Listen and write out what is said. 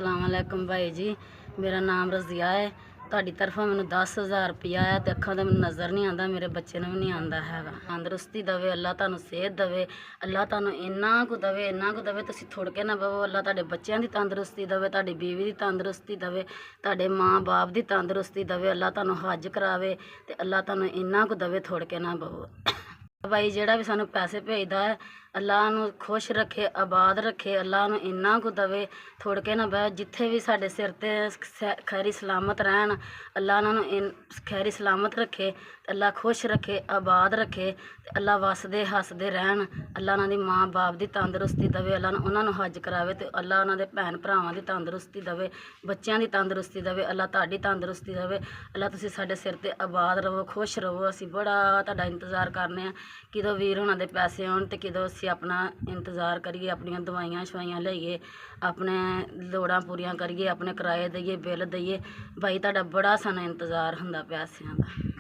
अस्सलामुअलैकुम भाई जी, मेरा नाम रज़िया है। ਤੁਹਾਡੀ ਤਰਫੋਂ ਮੈਨੂੰ 10,000 ਰੁਪਇਆ ਆਇਆ ਤੇ ਅੱਖਾਂ ਤੇ ਮੈਨੂੰ ਨਜ਼ਰ ਨਹੀਂ ਆਉਂਦਾ, ਮੇਰੇ ਬੱਚੇ ਨੂੰ ਵੀ ਨਹੀਂ ਆਉਂਦਾ ਹੈਗਾ। ਤੰਦਰੁਸਤੀ ਦੇਵੇ ਅੱਲਾ, ਤੁਹਾਨੂੰ ਸਿਹਤ ਦੇਵੇ ਅੱਲਾ, ਤੁਹਾਨੂੰ ਇੰਨਾ ਕੁ ਦੇਵੇ ਤੁਸੀਂ ਥੁੜ ਕੇ ਨਾ ਬਵੋ। ਅੱਲਾ ਤੁਹਾਡੇ ਬੱਚਿਆਂ ਦੀ ਤੰਦਰੁਸਤੀ ਦੇਵੇ, ਤੁਹਾਡੀ ਬੀਵੀ ਦੀ ਤੰਦਰੁਸਤੀ ਦੇਵੇ, ਤੁਹਾਡੇ ਮਾਂ ਬਾਪ ਦੀ ਤੰਦਰੁਸਤੀ ਦੇਵੇ। ਅੱਲਾ ਤੁਹਾਨੂੰ ਹੱਜ ਕਰਾਵੇ ਤੇ ਅੱਲਾ ਤੁਹਾਨੂੰ ਇੰਨਾ ਕੁ ਦੇਵੇ, ਥੁੜ ਕੇ ਨਾ ਬਵੋ। भाई ਜਿਹੜਾ ਵੀ ਸਾਨੂੰ ਪੈਸੇ ਭੇਜਦਾ ਹੈ ਅੱਲਾ ਨੂੰ ਖੁਸ਼ ਰੱਖੇ, ਆਬਾਦ ਰੱਖੇ, ਅੱਲਾ ਨੂੰ ਇੰਨਾ ਕੁ ਦੇਵੇ, ਥੋੜ ਕੇ ਨਾ ਬਹਿ। ਜਿੱਥੇ ਵੀ ਸਾਡੇ ਸਿਰ ਤੇ ਖੈਰੀ ਸਲਾਮਤ ਰਹਿਣ, ਅੱਲਾ ਉਹਨਾਂ ਨੂੰ ਖੈਰੀ ਸਲਾਮਤ ਰੱਖੇ, ਅੱਲਾ ਖੁਸ਼ ਰੱਖੇ, ਆਬਾਦ ਰੱਖੇ ਤੇ ਅੱਲਾ ਵਸਦੇ ਹੱਸਦੇ ਰਹਿਣ। ਅੱਲਾ ਉਹਨਾਂ ਦੀ ਮਾਂ ਬਾਪ ਦੀ ਤੰਦਰੁਸਤੀ ਦੇਵੇ, ਅੱਲਾ ਉਹਨਾਂ ਨੂੰ ਹੱਜ ਕਰਾਵੇ ਤੇ ਅੱਲਾ ਉਹਨਾਂ ਦੇ ਭੈਣ ਭਰਾਵਾਂ ਦੀ ਤੰਦਰੁਸਤੀ ਦੇਵੇ, ਬੱਚਿਆਂ ਦੀ ਤੰਦਰੁਸਤੀ ਦੇਵੇ। ਅੱਲਾ ਤੁਹਾਡੀ ਤੰਦਰੁਸਤੀ ਦੇਵੇ। ਅੱਲਾ ਤੁਸੀਂ ਸਾਡੇ ਸਿਰ ਤੇ ਆਬਾਦ ਰਹੋ, ਖੁਸ਼ ਰਹੋ। ਅਸੀਂ ਬੜਾ ਤੁਹਾਡਾ ਇੰਤਜ਼ਾਰ ਕਰਨੇ ਆ ਕਿਦੋਂ ਵੀਰ ਹੋਣਾ ਦੇ ਪੈਸੇ ਆਉਣ ਤੇ ਕਿਦੋਂ ਅਸੀਂ ਆਪਣਾ ਇੰਤਜ਼ਾਰ ਕਰੀਏ, ਆਪਣੀਆਂ ਦਵਾਈਆਂ ਸ਼ਵਾਈਆਂ ਲਈਏ, ਆਪਣੇ ਲੋੜਾਂ ਪੂਰੀਆਂ ਕਰੀਏ, ਆਪਣੇ ਕਿਰਾਏ ਦਈਏ, ਬਿੱਲ ਦਈਏ। ਭਾਈ ਤੁਹਾਡਾ ਬੜਾ ਸਾਨੂੰ ਇੰਤਜ਼ਾਰ ਹੁੰਦਾ ਪੈਸਿਆਂ ਦਾ।